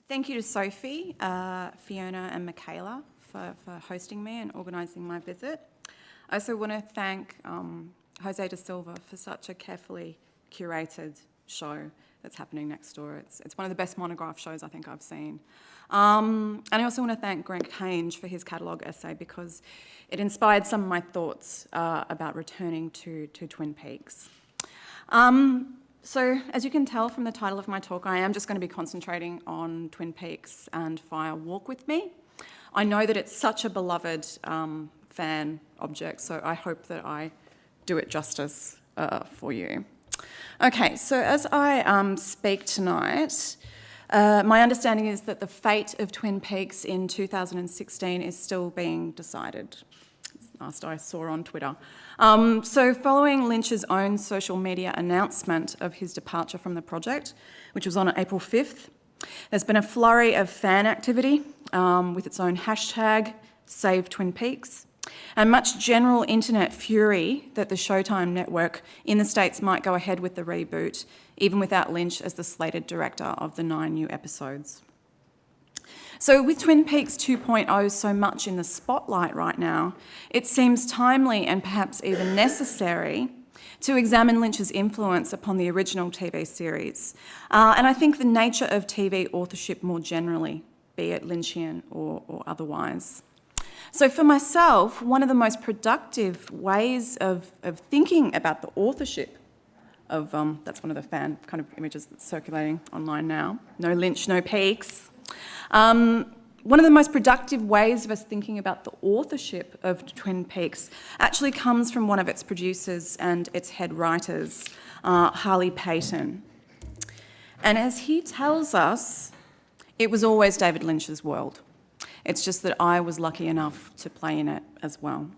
Thank you to Sophie, Fiona and Michaela for hosting me and organising my visit. I also want to thank Jose da Silva for such a carefully curated show that's happening next door. It's one of the best monograph shows I think I've seen. And I also want to thank Greg Hange for his catalogue essay because it inspired some of my thoughts about returning to Twin Peaks. So, as you can tell from the title of my talk, I am just going to be concentrating on Twin Peaks and Fire Walk With Me. I know that it's such a beloved fan object, so I hope that I do it justice for you. Okay, so as I speak tonight, my understanding is that the fate of Twin Peaks in 2016 is still being decided. Last I saw on Twitter. So following Lynch's own social media announcement of his departure from the project, which was on April 5th, there's been a flurry of fan activity with its own hashtag, Save Twin Peaks, and much general internet fury that the Showtime network in the States might go ahead with the reboot, even without Lynch as the slated director of the 9 new episodes. So with Twin Peaks 2.0 so much in the spotlight right now, it seems timely and perhaps even necessary to examine Lynch's influence upon the original TV series. And I think the nature of TV authorship more generally, be it Lynchian or otherwise. So for myself, one of the most productive ways of thinking about the authorship of, that's one of the fan kind of images that's circulating online now, no Lynch, no Peaks. One of the most productive ways of us thinking about the authorship of Twin Peaks actually comes from one of its producers and its head writers, Harley Payton. And as he tells us, it was always David Lynch's world. It's just that I was lucky enough to play in it as well.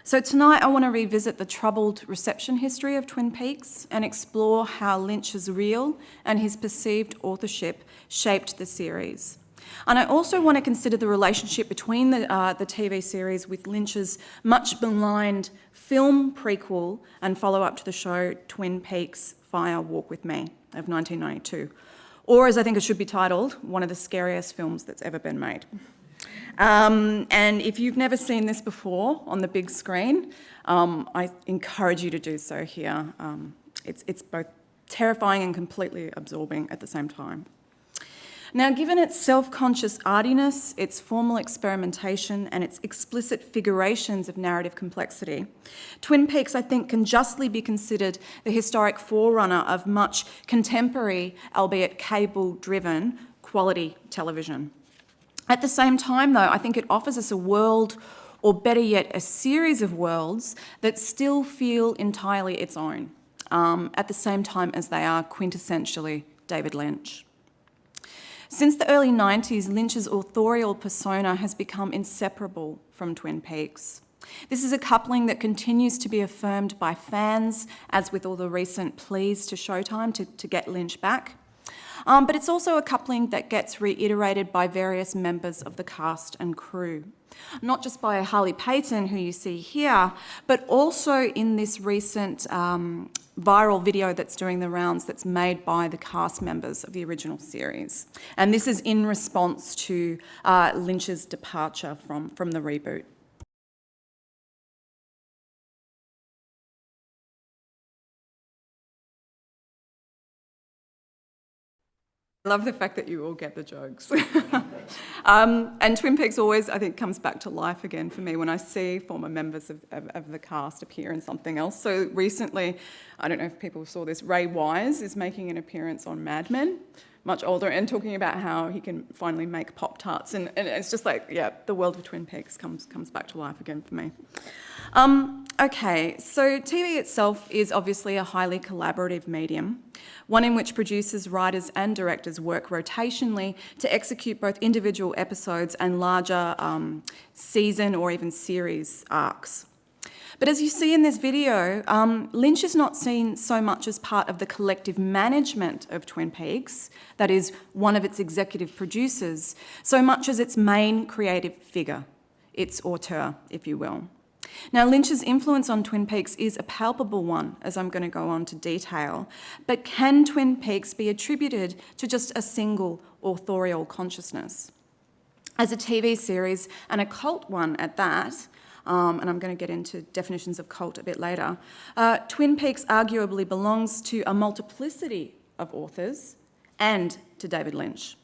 So tonight I want to revisit the troubled reception history of Twin Peaks and explore how Lynch's real and his perceived authorship shaped the series. And I also want to consider the relationship between the TV series with Lynch's much maligned film prequel and follow-up to the show Twin Peaks Fire Walk With Me of 1992. Or, as I think it should be titled, one of the scariest films that's ever been made. And if you've never seen this before on the big screen, I encourage you to do so here. It's both terrifying and completely absorbing at the same time. Now, given its self-conscious artiness, its formal experimentation, and its explicit figurations of narrative complexity, Twin Peaks, I think, can justly be considered the historic forerunner of much contemporary, albeit cable-driven, quality television. At the same time, though, I think it offers us a world, or better yet, a series of worlds that still feel entirely its own, at the same time as they are quintessentially David Lynch. Since the early 90s, Lynch's authorial persona has become inseparable from Twin Peaks. This is a coupling that continues to be affirmed by fans, as with all the recent pleas to Showtime to get Lynch back. But it's also a coupling that gets reiterated by various members of the cast and crew. Not just by Harley Payton, who you see here, but also in this recent viral video that's doing the rounds that's made by the cast members of the original series. And this is in response to Lynch's departure from the reboot. I love the fact that you all get the jokes. And Twin Peaks always, I think, comes back to life again for me when I see former members of the cast appear in something else. So recently, I don't know if people saw this, Ray Wise is making an appearance on Mad Men, much older, and talking about how he can finally make Pop-Tarts. And it's just like, yeah, the world of Twin Peaks comes back to life again for me. Okay, so TV itself is obviously a highly collaborative medium, one in which producers, writers and directors work rotationally to execute both individual episodes and larger season or even series arcs. But as you see in this video, Lynch is not seen so much as part of the collective management of Twin Peaks, that is, one of its executive producers, so much as its main creative figure, its auteur, if you will. Now, Lynch's influence on Twin Peaks is a palpable one, as I'm going to go on to detail, but can Twin Peaks be attributed to just a single authorial consciousness? As a TV series, and a cult one at that, and I'm going to get into definitions of cult a bit later, Twin Peaks arguably belongs to a multiplicity of authors and to David Lynch.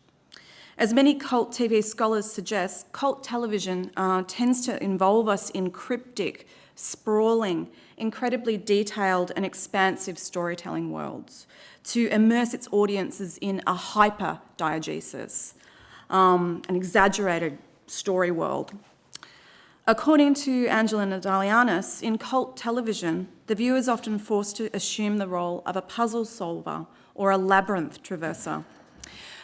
As many cult TV scholars suggest, cult television tends to involve us in cryptic, sprawling, incredibly detailed and expansive storytelling worlds, to immerse its audiences in a hyper-diegesis, an exaggerated story world. According to Angela Nadalianis, in cult television, the viewer is often forced to assume the role of a puzzle solver or a labyrinth traverser.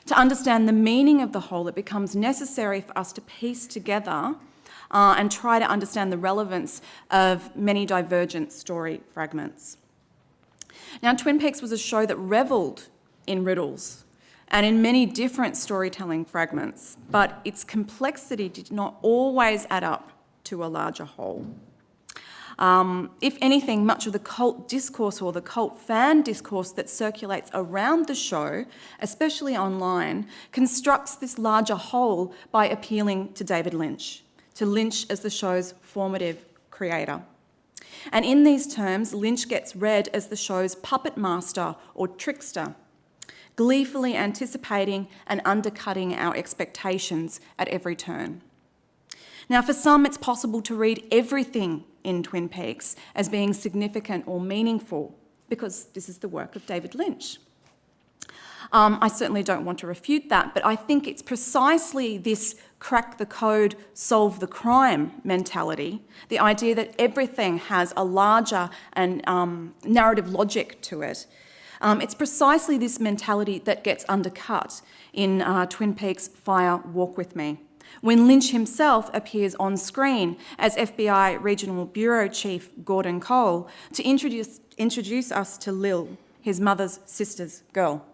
To understand the meaning of the whole, it becomes necessary for us to piece together and try to understand the relevance of many divergent story fragments. Now, Twin Peaks was a show that revelled in riddles and in many different storytelling fragments, but its complexity did not always add up to a larger whole. If anything, much of the cult discourse or the cult fan discourse that circulates around the show, especially online, constructs this larger whole by appealing to David Lynch, to Lynch as the show's formative creator. And in these terms, Lynch gets read as the show's puppet master or trickster, gleefully anticipating and undercutting our expectations at every turn. Now, for some, it's possible to read everything in Twin Peaks as being significant or meaningful because this is the work of David Lynch. I certainly don't want to refute that, but I think it's precisely this crack the code, solve the crime mentality, the idea that everything has a larger and narrative logic to it. It's precisely this mentality that gets undercut in Twin Peaks' Fire Walk With Me, when Lynch himself appears on screen as FBI Regional Bureau Chief Gordon Cole to introduce us to Lil, his mother's sister's girl.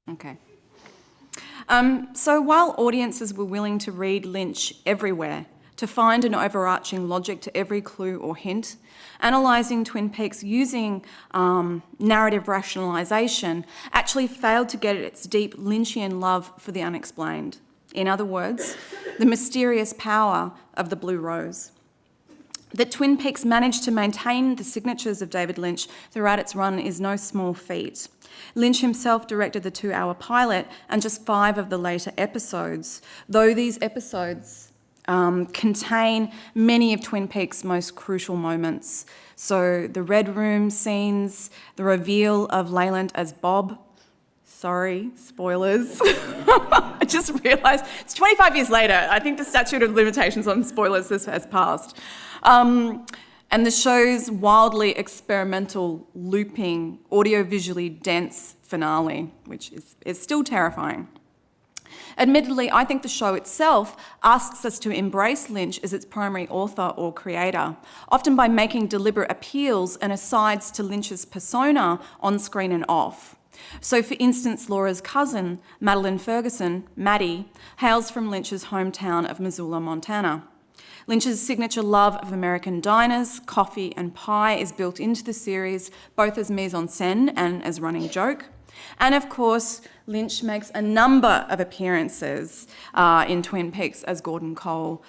Okay. So while audiences were willing to read Lynch everywhere, to find an overarching logic to every clue or hint, analysing Twin Peaks using narrative rationalisation actually failed to get at its deep Lynchian love for the unexplained. In other words, the mysterious power of the blue rose. That Twin Peaks managed to maintain the signatures of David Lynch throughout its run is no small feat. Lynch himself directed the 2-hour pilot and just 5 of the later episodes, though these episodes contain many of Twin Peaks' most crucial moments. So the Red Room scenes, the reveal of Leyland as Bob. Sorry, spoilers. I just realised it's 25 years later. I think the statute of limitations on spoilers has passed. And the show's wildly experimental, looping, audiovisually dense finale, which is still terrifying. Admittedly, I think the show itself asks us to embrace Lynch as its primary author or creator, often by making deliberate appeals and asides to Lynch's persona on screen and off. So, for instance, Laura's cousin, Madeline Ferguson, Maddie, hails from Lynch's hometown of Missoula, Montana. Lynch's signature love of American diners, coffee and pie is built into the series, both as mise-en-scène and as running joke. And of course, Lynch makes a number of appearances in Twin Peaks as Gordon Cole,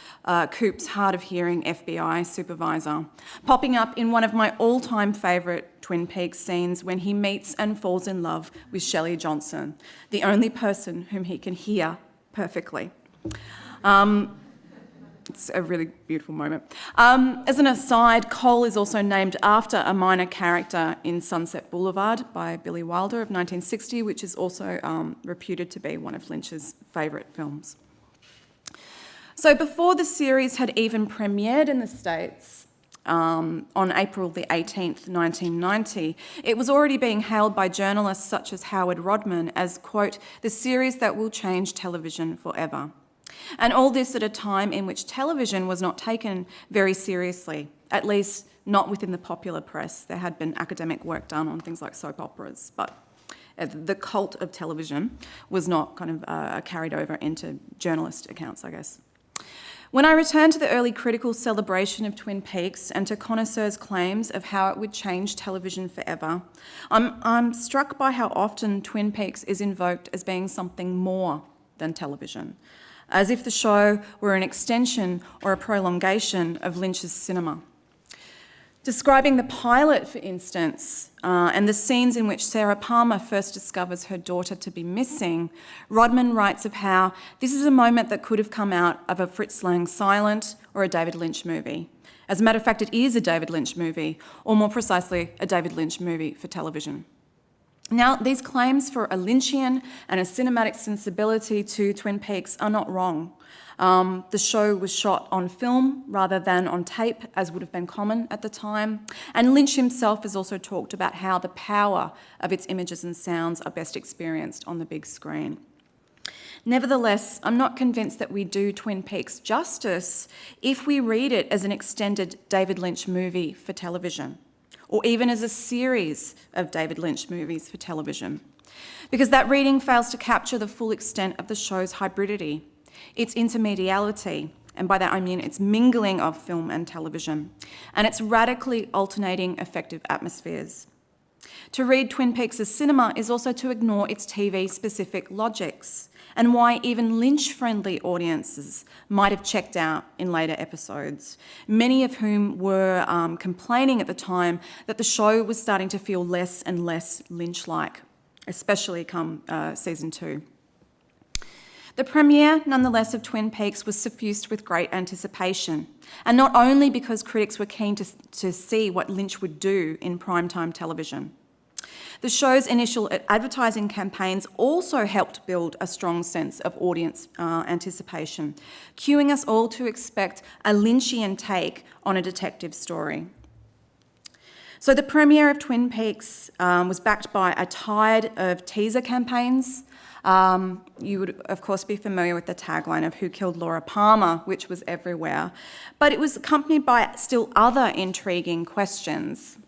Coop's hard-of-hearing FBI supervisor, popping up in one of my all-time favourite Twin Peaks scenes when he meets and falls in love with Shelley Johnson, the only person whom he can hear perfectly. It's a really beautiful moment. As an aside, Cole is also named after a minor character in Sunset Boulevard by Billy Wilder of 1960, which is also reputed to be one of Lynch's favourite films. So before the series had even premiered in the States on April the 18th, 1990, it was already being hailed by journalists such as Howard Rodman as, quote, the series that will change television forever. And all this at a time in which television was not taken very seriously, at least not within the popular press. There had been academic work done on things like soap operas, but the cult of television was not kind of carried over into journalist accounts, I guess. When I return to the early critical celebration of Twin Peaks and to connoisseurs' claims of how it would change television forever, I'm struck by how often Twin Peaks is invoked as being something more than television, as if the show were an extension or a prolongation of Lynch's cinema. Describing the pilot, for instance, and the scenes in which Sarah Palmer first discovers her daughter to be missing, Rodman writes of how this is a moment that could have come out of a Fritz Lang silent or a David Lynch movie. As a matter of fact, it is a David Lynch movie, or more precisely, a David Lynch movie for television. Now, these claims for a Lynchian and a cinematic sensibility to Twin Peaks are not wrong. The show was shot on film rather than on tape, as would have been common at the time. And Lynch himself has also talked about how the power of its images and sounds are best experienced on the big screen. Nevertheless, I'm not convinced that we do Twin Peaks justice if we read it as an extended David Lynch movie for television, or even as a series of David Lynch movies for television, because that reading fails to capture the full extent of the show's hybridity, its intermediality, and by that I mean its mingling of film and television, and its radically alternating affective atmospheres. To read Twin Peaks as cinema is also to ignore its TV-specific logics, and why even Lynch-friendly audiences might have checked out in later episodes, many of whom were complaining at the time that the show was starting to feel less and less Lynch-like, especially come season 2. The premiere, nonetheless, of Twin Peaks was suffused with great anticipation, and not only because critics were keen to see what Lynch would do in primetime television. The show's initial advertising campaigns also helped build a strong sense of audience anticipation, cueing us all to expect a Lynchian take on a detective story. So the premiere of Twin Peaks was backed by a tide of teaser campaigns. You would, of course, be familiar with the tagline of "Who Killed Laura Palmer," which was everywhere. But it was accompanied by still other intriguing questions,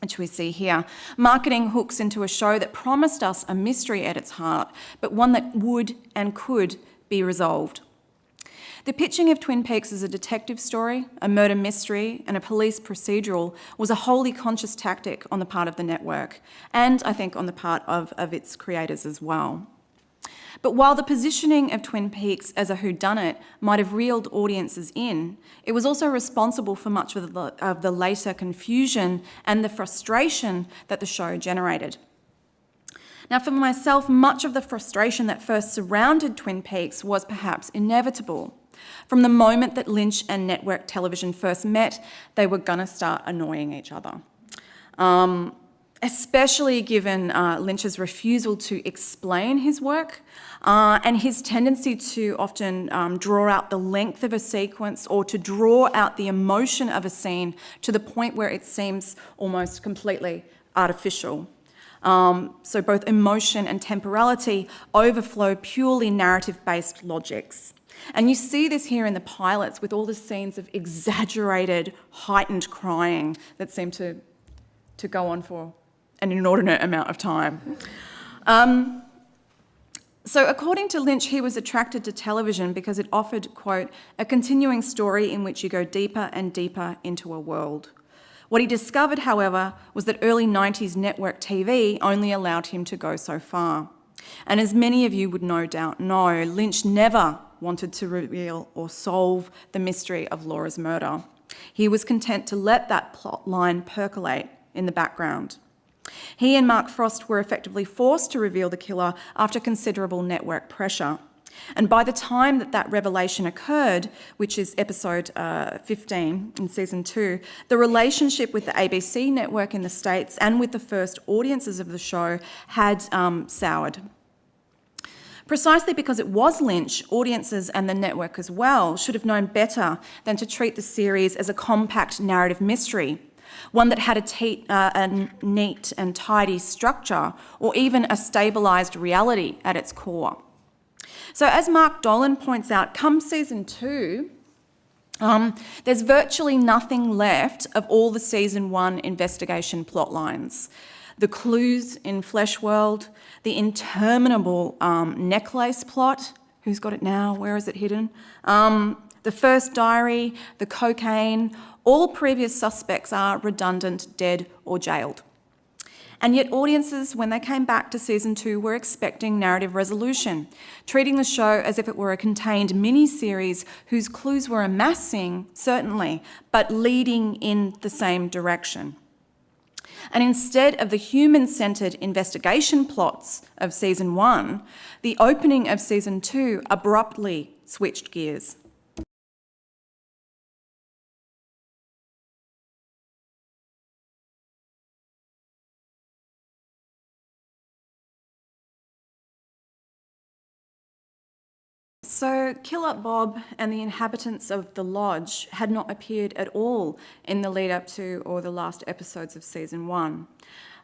which we see here. Marketing hooks into a show that promised us a mystery at its heart, but one that would and could be resolved. The pitching of Twin Peaks as a detective story, a murder mystery, and a police procedural was a wholly conscious tactic on the part of the network, and I think on the part of its creators as well. But while the positioning of Twin Peaks as a whodunit might have reeled audiences in, it was also responsible for much of the later confusion and the frustration that the show generated. Now, for myself, much of the frustration that first surrounded Twin Peaks was perhaps inevitable. From the moment that Lynch and network television first met, they were going to start annoying each other. Especially given Lynch's refusal to explain his work and his tendency to often draw out the length of a sequence or to draw out the emotion of a scene to the point where it seems almost completely artificial. So both emotion and temporality overflow purely narrative-based logics. And you see this here in the pilots with all the scenes of exaggerated, heightened crying that seem to go on for an inordinate amount of time. So according to Lynch, he was attracted to television because it offered, quote, a continuing story in which you go deeper and deeper into a world. What he discovered, however, was that early 90s network TV only allowed him to go so far. And as many of you would no doubt know, Lynch never wanted to reveal or solve the mystery of Laura's murder. He was content to let that plot line percolate in the background. He and Mark Frost were effectively forced to reveal the killer after considerable network pressure. And by the time that revelation occurred, which is episode 15 in season 2, the relationship with the ABC network in the States and with the first audiences of the show had soured. Precisely because it was Lynch, audiences and the network as well should have known better than to treat the series as a compact narrative mystery, one that had a neat and tidy structure or even a stabilised reality at its core. So as Mark Dolan points out, come season 2, there's virtually nothing left of all the season 1 investigation plot lines. The clues in Flesh World, the interminable necklace plot, who's got it now, where is it hidden? The first diary, the cocaine, all previous suspects are redundant, dead or jailed. And yet audiences, when they came back to season 2, were expecting narrative resolution, treating the show as if it were a contained mini-series whose clues were amassing, certainly, but leading in the same direction. And instead of the human-centred investigation plots of season 1, the opening of season 2 abruptly switched gears. So Killer Bob and the inhabitants of the lodge had not appeared at all in the lead up to or the last episodes of season 1.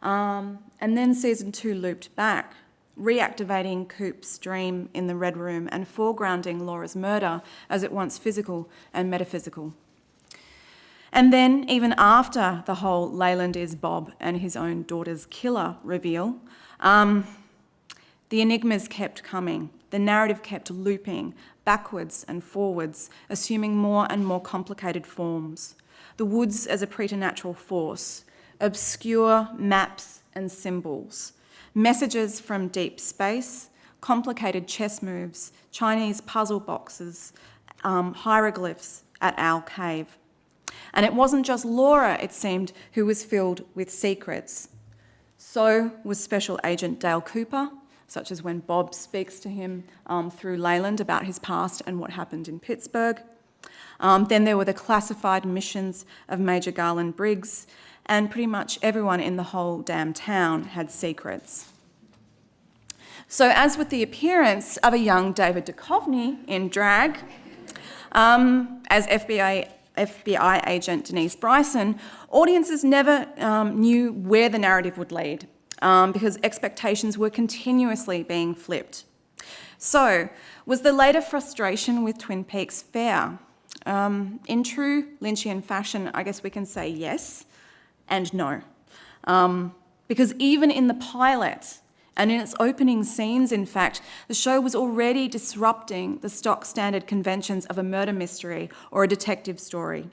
And then season 2 looped back, reactivating Coop's dream in the Red Room and foregrounding Laura's murder as at once physical and metaphysical. And then, even after the whole Leyland is Bob and his own daughter's killer reveal, the enigmas kept coming. The narrative kept looping backwards and forwards, assuming more and more complicated forms. The woods as a preternatural force, obscure maps and symbols, messages from deep space, complicated chess moves, Chinese puzzle boxes, hieroglyphs at Owl Cave. And it wasn't just Laura, it seemed, who was filled with secrets. So was Special Agent Dale Cooper, such as when Bob speaks to him through Leyland about his past and what happened in Pittsburgh. Then there were the classified missions of Major Garland Briggs, and pretty much everyone in the whole damn town had secrets. So as with the appearance of a young David Duchovny in drag, as FBI agent Denise Bryson, audiences never knew where the narrative would lead, because expectations were continuously being flipped. So, was the later frustration with Twin Peaks fair? In true Lynchian fashion, I guess we can say yes and no. Because even in the pilot and in its opening scenes, in fact, the show was already disrupting the stock standard conventions of a murder mystery or a detective story.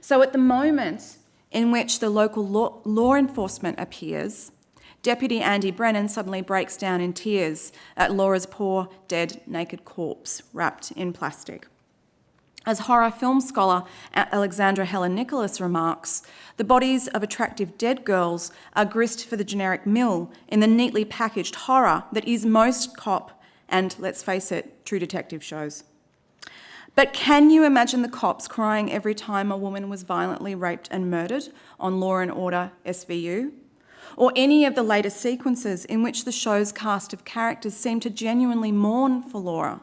So at the moment in which the local law enforcement appears, Deputy Andy Brennan suddenly breaks down in tears at Laura's poor, dead, naked corpse wrapped in plastic. As horror film scholar Alexandra Helen Nicholas remarks, the bodies of attractive dead girls are grist for the generic mill in the neatly packaged horror that is most cop and, let's face it, true detective shows. But can you imagine the cops crying every time a woman was violently raped and murdered on Law and Order SVU? Or any of the later sequences in which the show's cast of characters seem to genuinely mourn for Laura,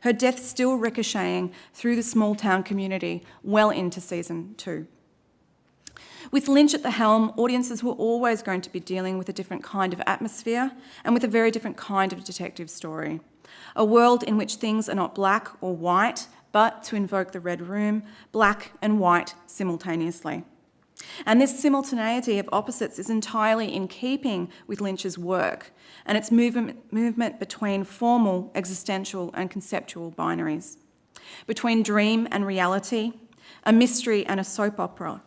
her death still ricocheting through the small town community well into season 2. With Lynch at the helm, audiences were always going to be dealing with a different kind of atmosphere and with a very different kind of detective story. A world in which things are not black or white, but, to invoke the Red Room, black and white simultaneously. And this simultaneity of opposites is entirely in keeping with Lynch's work and its movement between formal, existential and conceptual binaries, between dream and reality, a mystery and a soap opera,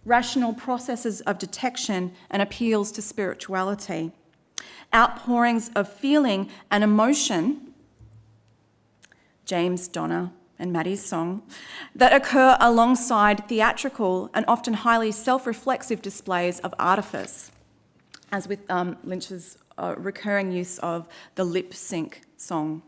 rational processes of detection and appeals to spirituality, outpourings of feeling and emotion, James, Donna and Maddie's song, that occur alongside theatrical and often highly self-reflexive displays of artifice, as with Lynch's recurring use of the lip sync song.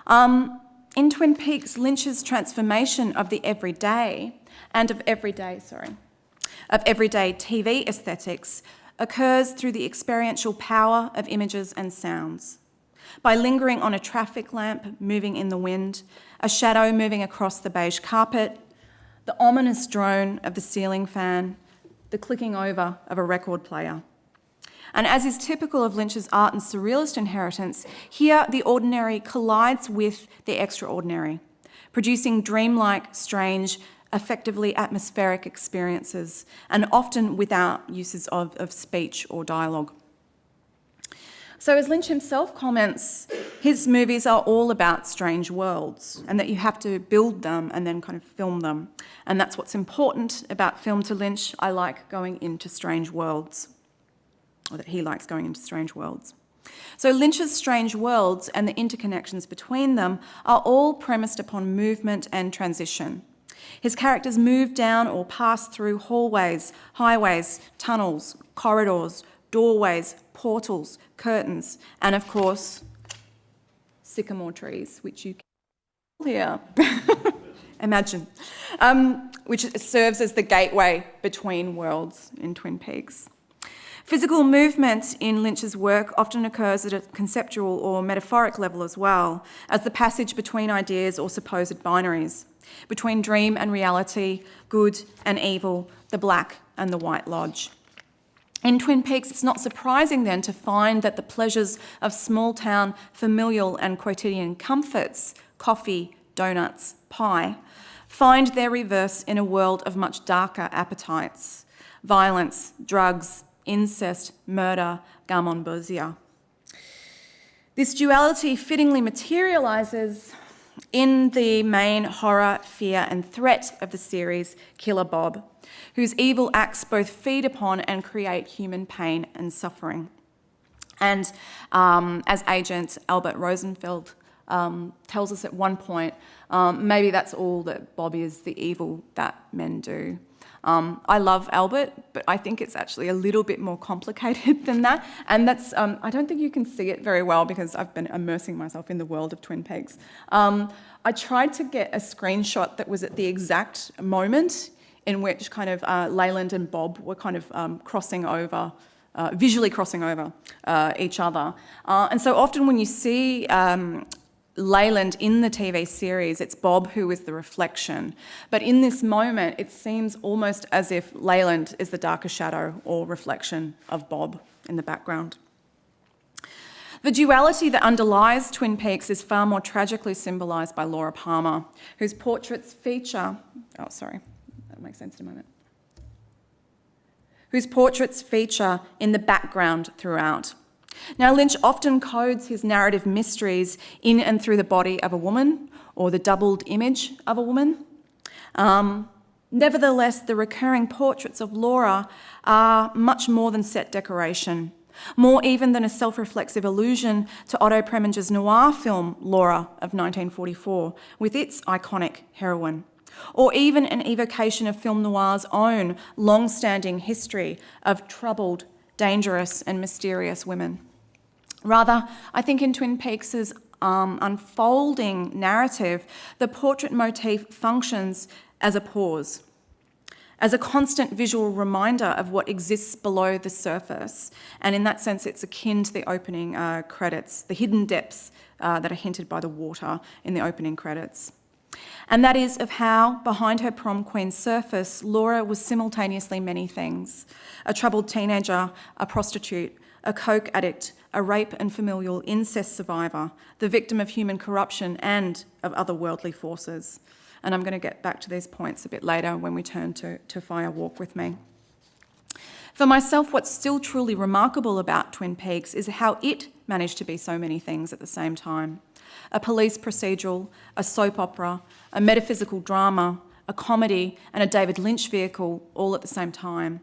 In Twin Peaks, Lynch's transformation of the everyday TV aesthetics occurs through the experiential power of images and sounds. By lingering on a traffic lamp moving in the wind, a shadow moving across the beige carpet, the ominous drone of the ceiling fan, the clicking over of a record player. And as is typical of Lynch's art and surrealist inheritance, here the ordinary collides with the extraordinary, producing dreamlike, strange, effectively atmospheric experiences, and often without uses of speech or dialogue. So as Lynch himself comments, his movies are all about strange worlds, and that you have to build them and then kind of film them. And that's what's important about film to Lynch. I like going into strange worlds, or that he likes going into strange worlds. So Lynch's strange worlds and the interconnections between them are all premised upon movement and transition. His characters move down or pass through hallways, highways, tunnels, corridors, doorways, portals, curtains, and of course, sycamore trees, which you can here imagine, which serves as the gateway between worlds in Twin Peaks. Physical movement in Lynch's work often occurs at a conceptual or metaphoric level as well, as the passage between ideas or supposed binaries, between dream and reality, good and evil, the black and the white lodge. In Twin Peaks, it's not surprising then to find that the pleasures of small-town familial and quotidian comforts, coffee, donuts, pie, find their reverse in a world of much darker appetites, violence, drugs, incest, murder, gammon-bozia. This duality fittingly materialises in the main horror, fear and threat of the series, Killer Bob, whose evil acts both feed upon and create human pain and suffering. And as Agent Albert Rosenfeld tells us at one point, maybe that's all that Bob is, the evil that men do. I love Albert, but I think it's actually a little bit more complicated than that. And that's, I don't think you can see it very well because I've been immersing myself in the world of Twin Peaks. I tried to get a screenshot that was at the exact moment in which kind of Leyland and Bob were kind of crossing over, visually crossing over each other. And so often when you see Leyland in the TV series, it's Bob who is the reflection. But in this moment, it seems almost as if Leyland is the darker shadow or reflection of Bob in the background. The duality that underlies Twin Peaks is far more tragically symbolised by Laura Palmer, whose portraits feature... Oh, sorry. That'll make sense in a moment. Whose portraits feature in the background throughout. Now, Lynch often codes his narrative mysteries in and through the body of a woman or the doubled image of a woman. Nevertheless, the recurring portraits of Laura are much more than set decoration, more even than a self-reflexive allusion to Otto Preminger's noir film Laura of 1944 with its iconic heroine, or even an evocation of film noir's own long-standing history of troubled, dangerous and mysterious women. Rather, I think in Twin Peaks' unfolding narrative, the portrait motif functions as a pause, as a constant visual reminder of what exists below the surface. And in that sense, it's akin to the opening credits, the hidden depths that are hinted by the water in the opening credits. And that is of how, behind her prom queen surface, Laura was simultaneously many things: a troubled teenager, a prostitute, a coke addict, a rape and familial incest survivor, the victim of human corruption and of otherworldly forces. And I'm going to get back to these points a bit later when we turn to Fire Walk With Me. For myself, what's still truly remarkable about Twin Peaks is how it managed to be so many things at the same time. A police procedural, a soap opera, a metaphysical drama, a comedy and a David Lynch vehicle all at the same time.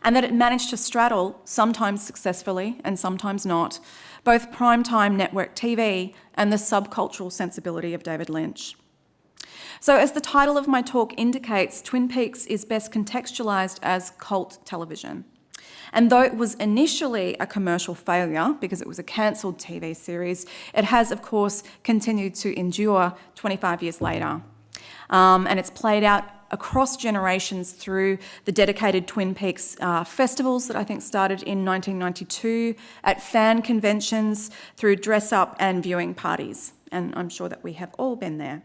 And that it managed to straddle, sometimes successfully and sometimes not, both primetime network TV and the subcultural sensibility of David Lynch. So as the title of my talk indicates, Twin Peaks is best contextualised as cult television. And though it was initially a commercial failure because it was a cancelled TV series, it has, of course, continued to endure 25 years later. And it's played out across generations through the dedicated Twin Peaks festivals that I think started in 1992, at fan conventions, through dress-up and viewing parties. And I'm sure that we have all been there.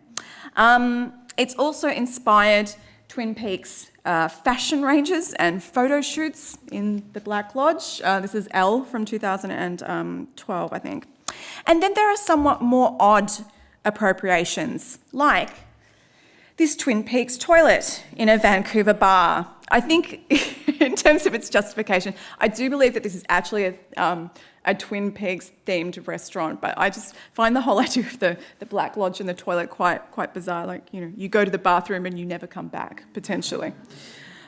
It's also inspired Twin Peaks fashion ranges and photo shoots in the Black Lodge. This is Elle from 2012, I think. And then there are somewhat more odd appropriations, like this Twin Peaks toilet in a Vancouver bar. I think in terms of its justification, I do believe that this is actually a Twin Peaks themed restaurant, but I just find the whole idea of the Black Lodge and the toilet quite bizarre. Like, you know, you go to the bathroom and you never come back, potentially.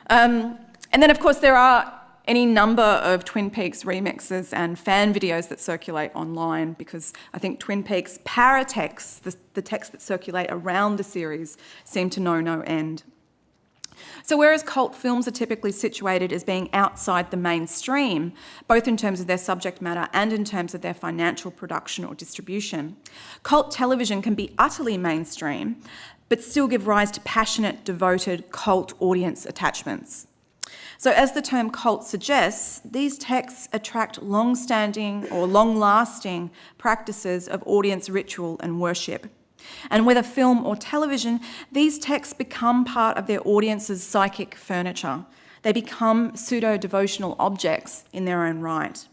And then, of course, there are any number of Twin Peaks remixes and fan videos that circulate online, because I think Twin Peaks paratexts, the texts that circulate around the series, seem to know no end. So whereas cult films are typically situated as being outside the mainstream, both in terms of their subject matter and in terms of their financial production or distribution, cult television can be utterly mainstream, but still give rise to passionate, devoted cult audience attachments. So as the term cult suggests, these texts attract long-standing or long-lasting practices of audience ritual and worship. And whether film or television, these texts become part of their audience's psychic furniture. They become pseudo-devotional objects in their own right.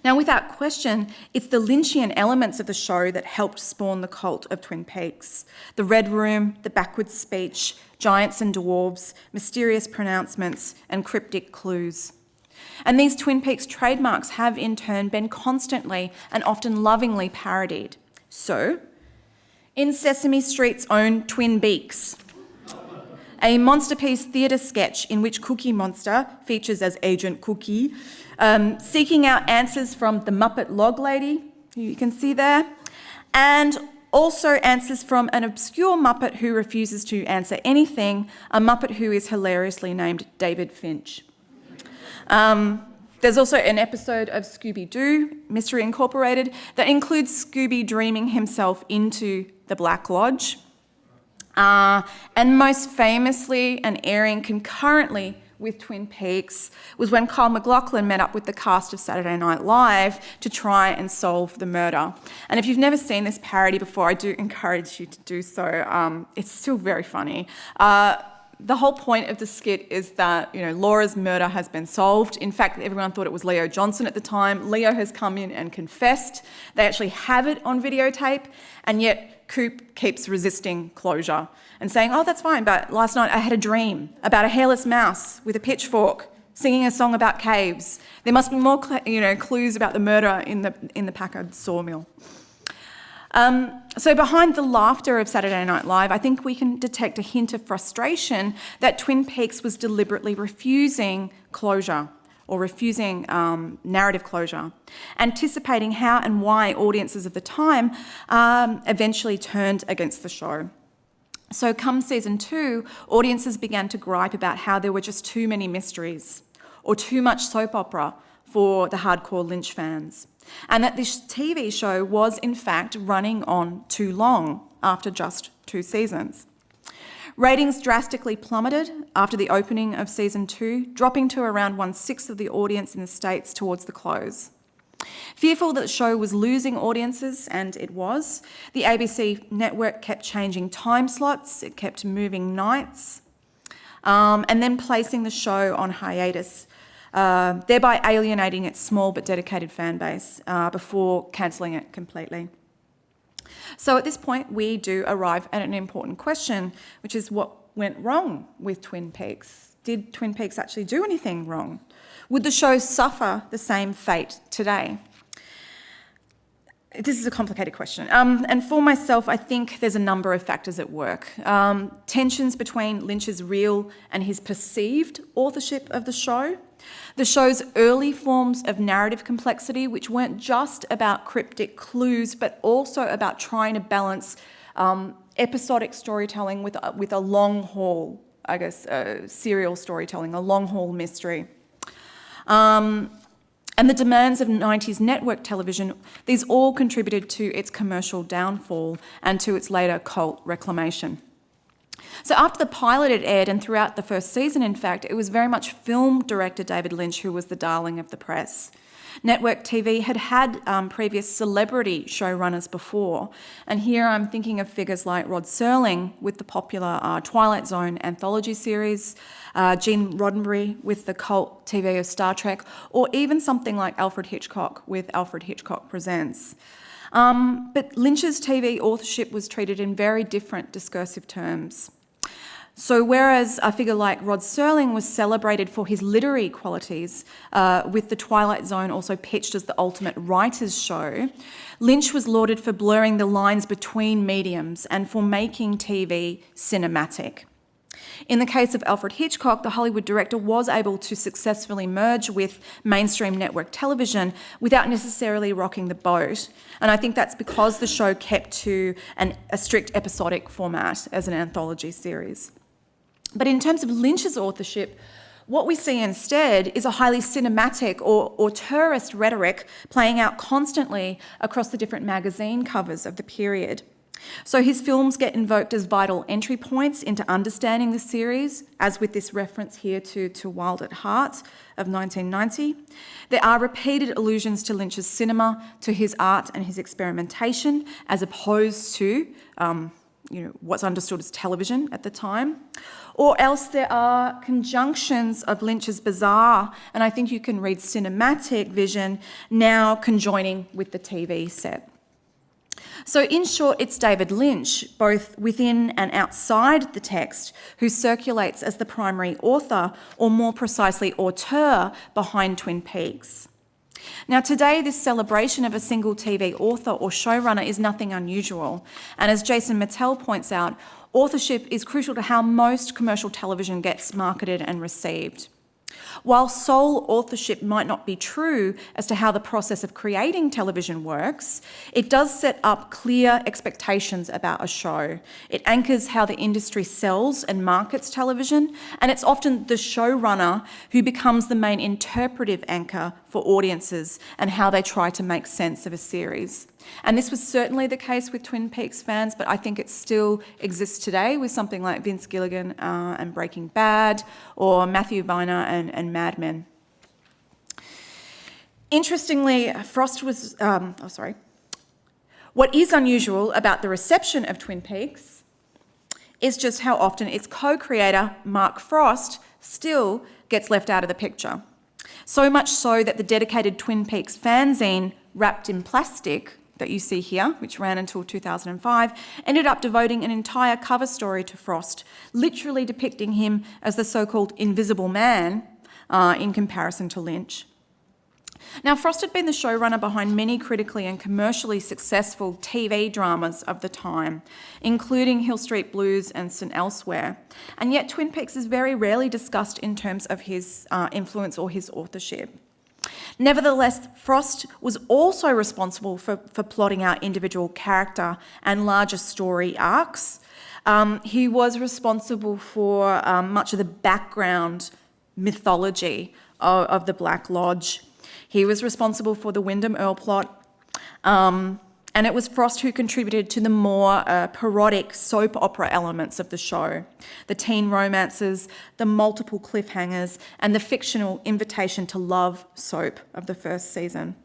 Now, without question, it's the Lynchian elements of the show that helped spawn the cult of Twin Peaks. The Red Room, the backwards speech, giants and dwarves, mysterious pronouncements, and cryptic clues. And these Twin Peaks trademarks have in turn been constantly and often lovingly parodied. So, in Sesame Street's own Twin Beaks, a Monsterpiece theatre sketch in which Cookie Monster features as Agent Cookie, seeking out answers from the Muppet Log Lady, who you can see there, and also answers from an obscure Muppet who refuses to answer anything, a Muppet who is hilariously named David Finch. There's also an episode of Scooby-Doo, Mystery Incorporated, that includes Scooby dreaming himself into the Black Lodge. And most famously and airing concurrently with Twin Peaks was when Kyle MacLachlan met up with the cast of Saturday Night Live to try and solve the murder. And if you've never seen this parody before, I do encourage you to do so. It's still very funny. The whole point of the skit is that, you know, Laura's murder has been solved. In fact, everyone thought it was Leo Johnson at the time. Leo has come in and confessed. They actually have it on videotape, and yet Coop keeps resisting closure and saying, "Oh, that's fine, but last night I had a dream about a hairless mouse with a pitchfork singing a song about caves. There must be more, clues about the murder in the Packard sawmill." So behind the laughter of Saturday Night Live, I think we can detect a hint of frustration that Twin Peaks was deliberately refusing closure or refusing narrative closure, anticipating how and why audiences of the time eventually turned against the show. So come season 2, audiences began to gripe about how there were just too many mysteries or too much soap opera for the hardcore Lynch fans, and that this TV show was in fact running on too long after just 2 seasons. Ratings drastically plummeted after the opening of season 2, dropping to around 1/6 of the audience in the States towards the close. Fearful that the show was losing audiences, and it was, the ABC network kept changing time slots, it kept moving nights, and then placing the show on hiatus, thereby alienating its small but dedicated fan base before cancelling it completely. So at this point, we do arrive at an important question, which is what went wrong with Twin Peaks? Did Twin Peaks actually do anything wrong? Would the show suffer the same fate today? This is a complicated question. And for myself, I think there's a number of factors at work. Tensions between Lynch's real and his perceived authorship of the show's early forms of narrative complexity, which weren't just about cryptic clues, but also about trying to balance episodic storytelling with a long haul, serial storytelling, a long haul mystery. And the demands of 90s network television, these all contributed to its commercial downfall and to its later cult reclamation. So after the pilot had aired and throughout the first season, in fact, it was very much film director David Lynch who was the darling of the press. Network TV had previous celebrity showrunners before, and here I'm thinking of figures like Rod Serling with the popular Twilight Zone anthology series, Gene Roddenberry with the cult TV of Star Trek, or even something like Alfred Hitchcock with Alfred Hitchcock Presents. But Lynch's TV authorship was treated in very different discursive terms. So whereas a figure like Rod Serling was celebrated for his literary qualities, with The Twilight Zone also pitched as the ultimate writer's show, Lynch was lauded for blurring the lines between mediums and for making TV cinematic. In the case of Alfred Hitchcock, the Hollywood director was able to successfully merge with mainstream network television without necessarily rocking the boat. And I think that's because the show kept to a strict episodic format as an anthology series. But in terms of Lynch's authorship, what we see instead is a highly cinematic or auteurist rhetoric playing out constantly across the different magazine covers of the period. So his films get invoked as vital entry points into understanding the series, as with this reference here to Wild at Heart of 1990. There are repeated allusions to Lynch's cinema, to his art and his experimentation, as opposed to what's understood as television at the time. Or else there are conjunctions of Lynch's bizarre, and I think you can read cinematic vision, now conjoining with the TV set. So in short, it's David Lynch, both within and outside the text, who circulates as the primary author, or more precisely auteur, behind Twin Peaks. Now today, this celebration of a single TV author or showrunner is nothing unusual. And as Jason Mattel points out, authorship is crucial to how most commercial television gets marketed and received. While sole authorship might not be true as to how the process of creating television works, it does set up clear expectations about a show. It anchors how the industry sells and markets television, and it's often the showrunner who becomes the main interpretive anchor for audiences and how they try to make sense of a series. And this was certainly the case with Twin Peaks fans, but I think it still exists today with something like Vince Gilligan and Breaking Bad, or Matthew Weiner and Mad Men. Interestingly, what is unusual about the reception of Twin Peaks is just how often its co-creator, Mark Frost, still gets left out of the picture. So much so that the dedicated Twin Peaks fanzine, Wrapped in Plastic, that you see here, which ran until 2005, ended up devoting an entire cover story to Frost, literally depicting him as the so-called invisible man in comparison to Lynch. Now, Frost had been the showrunner behind many critically and commercially successful TV dramas of the time, including Hill Street Blues and St. Elsewhere, and yet Twin Peaks is very rarely discussed in terms of his influence or his authorship. Nevertheless, Frost was also responsible for plotting out individual character and larger story arcs. He was responsible for much of the background mythology of the Black Lodge. He was responsible for the Wyndham Earl plot, and it was Frost who contributed to the more parodic soap opera elements of the show, the teen romances, the multiple cliffhangers, and the fictional invitation to love soap of the first season.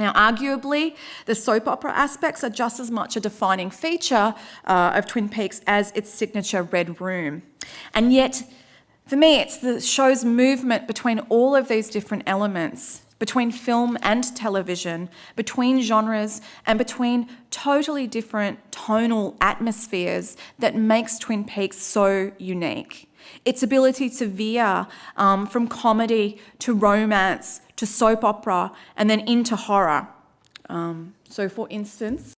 Now, arguably, the soap opera aspects are just as much a defining feature of Twin Peaks as its signature Red Room. And yet, for me, it's the show's movement between all of these different elements, between film and television, between genres, and between totally different tonal atmospheres that makes Twin Peaks so unique. Its ability to veer from comedy to romance to soap opera and then into horror. So for instance,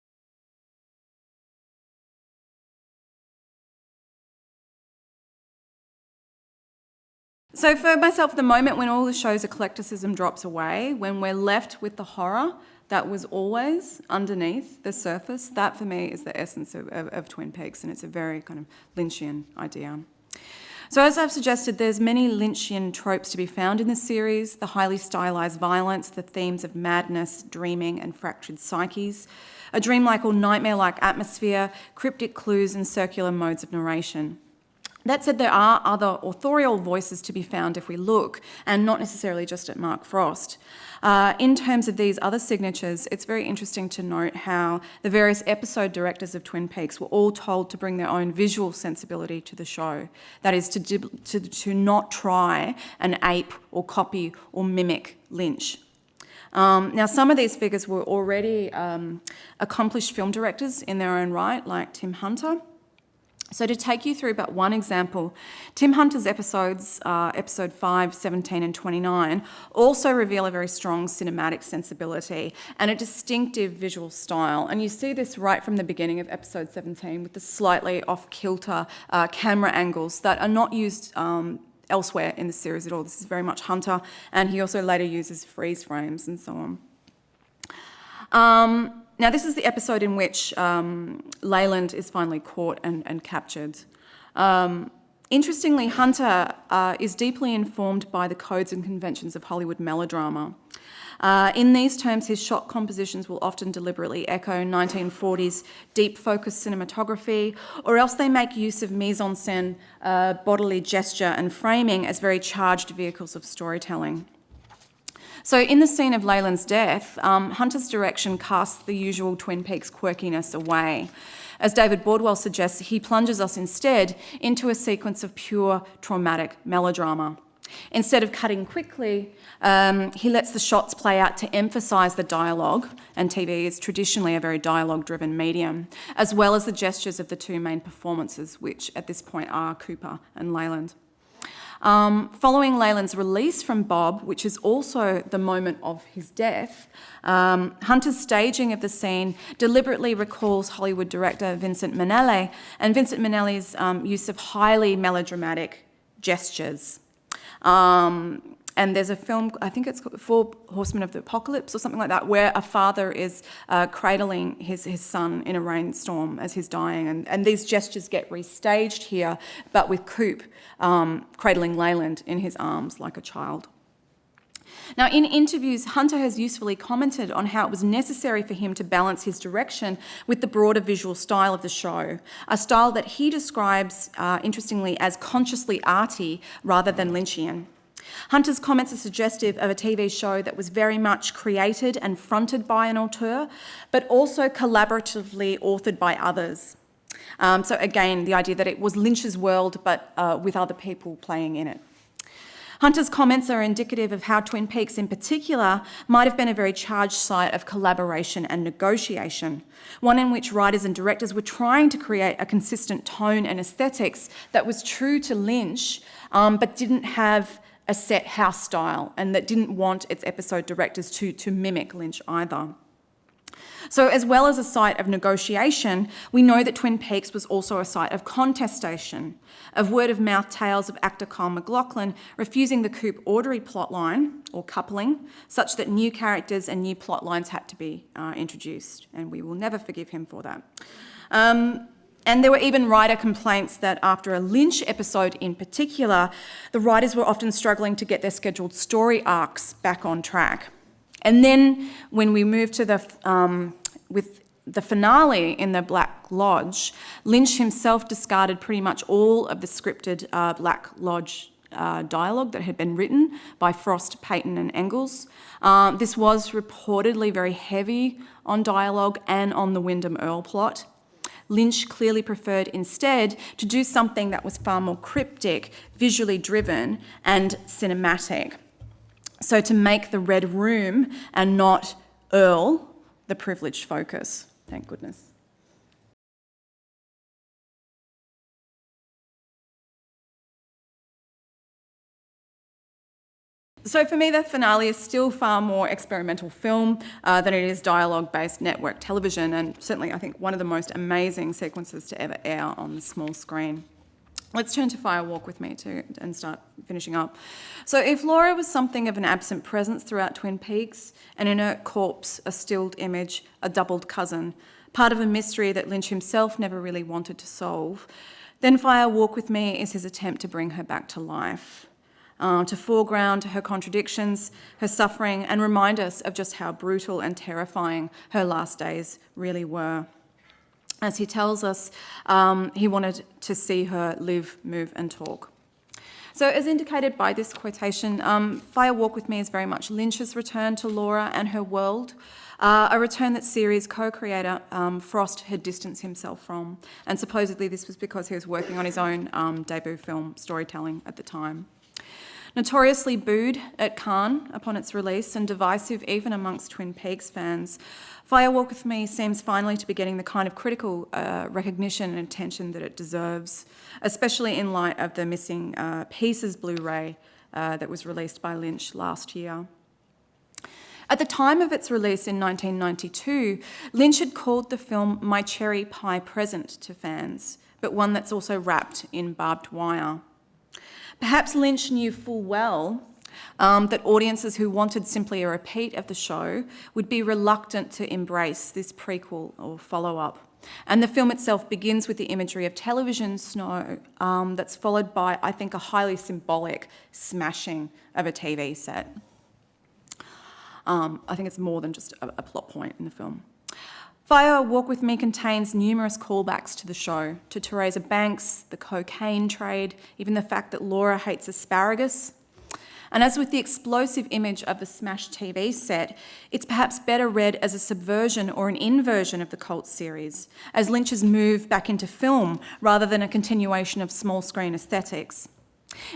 so for myself, the moment when all the show's eclecticism drops away, when we're left with the horror that was always underneath the surface, that for me is the essence of Twin Peaks, and it's a very kind of Lynchian idea. So as I've suggested, there's many Lynchian tropes to be found in the series: the highly stylised violence, the themes of madness, dreaming and fractured psyches, a dreamlike or nightmare-like atmosphere, cryptic clues and circular modes of narration. That said, there are other authorial voices to be found if we look, and not necessarily just at Mark Frost. In terms of these other signatures, it's very interesting to note how the various episode directors of Twin Peaks were all told to bring their own visual sensibility to the show. That is, to not try and ape or copy or mimic Lynch. Now, some of these figures were already accomplished film directors in their own right, like Tim Hunter. So to take you through but one example, Tim Hunter's episodes, episode 5, 17 and 29, also reveal a very strong cinematic sensibility and a distinctive visual style. And you see this right from the beginning of episode 17 with the slightly off-kilter camera angles that are not used elsewhere in the series at all. This is very much Hunter, and he also later uses freeze frames and so on. Now, this is the episode in which Leyland is finally caught and captured. Interestingly, Hunter is deeply informed by the codes and conventions of Hollywood melodrama. In these terms, his shot compositions will often deliberately echo 1940s deep focus cinematography, or else they make use of mise-en-scène, bodily gesture and framing as very charged vehicles of storytelling. So in the scene of Leyland's death, Hunter's direction casts the usual Twin Peaks quirkiness away. As David Bordwell suggests, he plunges us instead into a sequence of pure traumatic melodrama. Instead of cutting quickly, he lets the shots play out to emphasise the dialogue, and TV is traditionally a very dialogue-driven medium, as well as the gestures of the two main performances, which at this point are Cooper and Leyland. Following Leyland's release from Bob, which is also the moment of his death, Hunter's staging of the scene deliberately recalls Hollywood director Vincent Minnelli and Vincent Minnelli's use of highly melodramatic gestures. And there's a film, I think it's called Four Horsemen of the Apocalypse or something like that, where a father is cradling his son in a rainstorm as he's dying. And these gestures get restaged here, but with Coop cradling Leyland in his arms like a child. Now, in interviews, Hunter has usefully commented on how it was necessary for him to balance his direction with the broader visual style of the show, a style that he describes, interestingly, as consciously arty rather than Lynchian. Hunter's comments are suggestive of a TV show that was very much created and fronted by an auteur, but also collaboratively authored by others. So again, the idea that it was Lynch's world, but with other people playing in it. Hunter's comments are indicative of how Twin Peaks in particular might have been a very charged site of collaboration and negotiation, one in which writers and directors were trying to create a consistent tone and aesthetics that was true to Lynch, but didn't have a set house style, and that didn't want its episode directors to mimic Lynch either. So as well as a site of negotiation, we know that Twin Peaks was also a site of contestation, of word-of-mouth tales of actor Kyle MacLachlan refusing the Coop Audrey plotline, or coupling, such that new characters and new plot lines had to be introduced, and we will never forgive him for that. And there were even writer complaints that after a Lynch episode in particular, the writers were often struggling to get their scheduled story arcs back on track. And then when we moved to with the finale in the Black Lodge, Lynch himself discarded pretty much all of the scripted Black Lodge dialogue that had been written by Frost, Peyton and Engels. This was reportedly very heavy on dialogue and on the Wyndham Earl plot. Lynch clearly preferred instead to do something that was far more cryptic, visually driven and cinematic. So to make the Red Room and not Earl the privileged focus, thank goodness. So for me, the finale is still far more experimental film than it is dialogue-based network television, and certainly I think one of the most amazing sequences to ever air on the small screen. Let's turn to Fire Walk with me and start finishing up. So if Laura was something of an absent presence throughout Twin Peaks, an inert corpse, a stilled image, a doubled cousin, part of a mystery that Lynch himself never really wanted to solve, then Fire Walk with me is his attempt to bring her back to life. To foreground her contradictions, her suffering, and remind us of just how brutal and terrifying her last days really were. As he tells us, he wanted to see her live, move and talk. So as indicated by this quotation, Fire Walk With Me is very much Lynch's return to Laura and her world, a return that series co-creator Frost had distanced himself from, and supposedly this was because he was working on his own debut film Storytelling at the time. Notoriously booed at Cannes upon its release and divisive even amongst Twin Peaks fans, Fire Walk With Me seems finally to be getting the kind of critical recognition and attention that it deserves, especially in light of the Missing Pieces Blu-ray that was released by Lynch last year. At the time of its release in 1992, Lynch had called the film my cherry pie present to fans, but one that's also wrapped in barbed wire. Perhaps Lynch knew full well that audiences who wanted simply a repeat of the show would be reluctant to embrace this prequel or follow-up. And the film itself begins with the imagery of television snow that's followed by, I think, a highly symbolic smashing of a TV set. I think it's more than just a plot point in the film. Fire Walk With Me contains numerous callbacks to the show, to Teresa Banks, the cocaine trade, even the fact that Laura hates asparagus. And as with the explosive image of the smashed TV set, it's perhaps better read as a subversion or an inversion of the cult series, as Lynch's move back into film rather than a continuation of small screen aesthetics.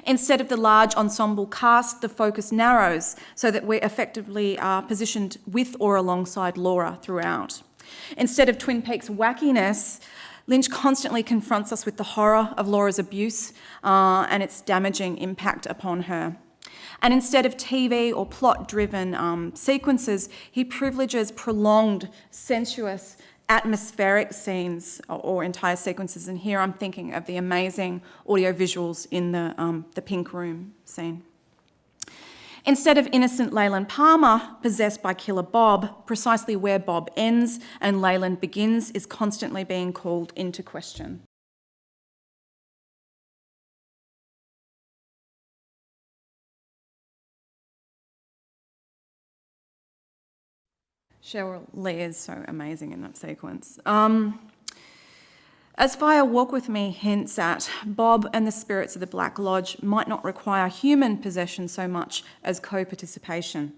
Instead of the large ensemble cast, the focus narrows so that we effectively are positioned with or alongside Laura throughout. Instead of Twin Peaks' wackiness, Lynch constantly confronts us with the horror of Laura's abuse and its damaging impact upon her. And instead of TV or plot-driven sequences, he privileges prolonged, sensuous, atmospheric scenes or entire sequences. And here I'm thinking of the amazing audio visuals in the pink room scene. Instead of innocent Leyland Palmer possessed by killer Bob, precisely where Bob ends and Leyland begins is constantly being called into question. Cheryl Lee is so amazing in that sequence. As Fire Walk With Me hints at, Bob and the spirits of the Black Lodge might not require human possession so much as co-participation.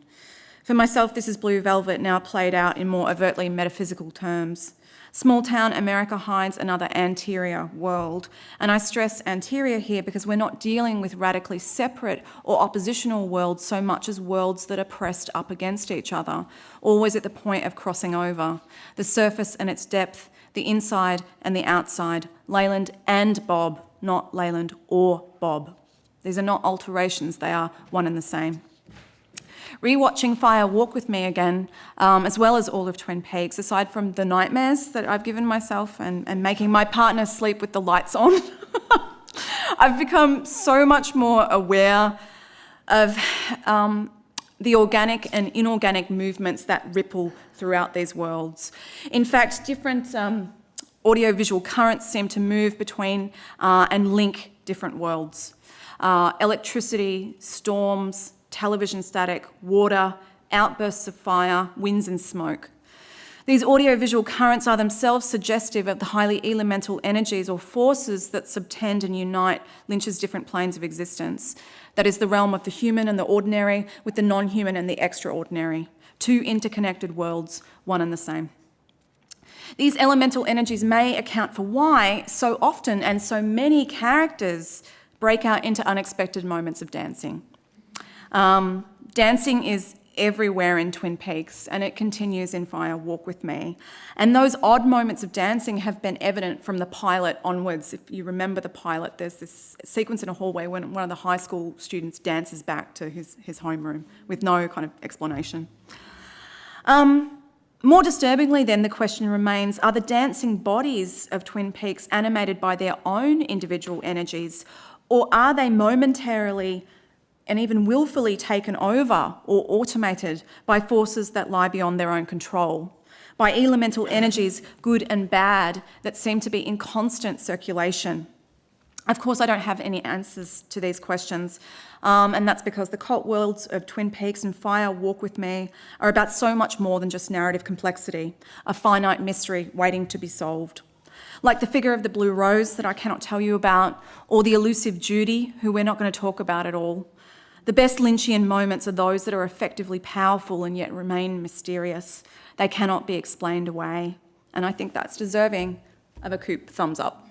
For myself, this is Blue Velvet now played out in more overtly metaphysical terms. Small-town America hides another anterior world, and I stress anterior here because we're not dealing with radically separate or oppositional worlds so much as worlds that are pressed up against each other, always at the point of crossing over, the surface and its depth, the inside and the outside, Leyland and Bob, not Leyland or Bob. These are not alterations, they are one and the same. Rewatching Fire Walk With Me again, as well as all of Twin Peaks, aside from the nightmares that I've given myself and making my partner sleep with the lights on, I've become so much more aware of the organic and inorganic movements that ripple throughout these worlds. In fact, different audiovisual currents seem to move between and link different worlds. Electricity, storms, television static, water, outbursts of fire, winds and smoke. These audiovisual currents are themselves suggestive of the highly elemental energies or forces that subtend and unite Lynch's different planes of existence. That is the realm of the human and the ordinary with the non-human and the extraordinary. Two interconnected worlds, one and the same. These elemental energies may account for why so often and so many characters break out into unexpected moments of dancing. Dancing is everywhere in Twin Peaks, and it continues in Fire Walk With Me. And those odd moments of dancing have been evident from the pilot onwards. If you remember the pilot, there's this sequence in a hallway when one of the high school students dances back to his homeroom with no kind of explanation. More disturbingly then, the question remains, are the dancing bodies of Twin Peaks animated by their own individual energies, or are they momentarily and even willfully taken over or automated by forces that lie beyond their own control, by elemental energies, good and bad, that seem to be in constant circulation? Of course, I don't have any answers to these questions, and that's because the cult worlds of Twin Peaks and Fire Walk With Me are about so much more than just narrative complexity, a finite mystery waiting to be solved. like the figure of the blue rose that I cannot tell you about, or the elusive Judy, who we're not going to talk about at all. The best Lynchian moments are those that are effectively powerful and yet remain mysterious. They cannot be explained away. And I think that's deserving of a Coop thumbs up.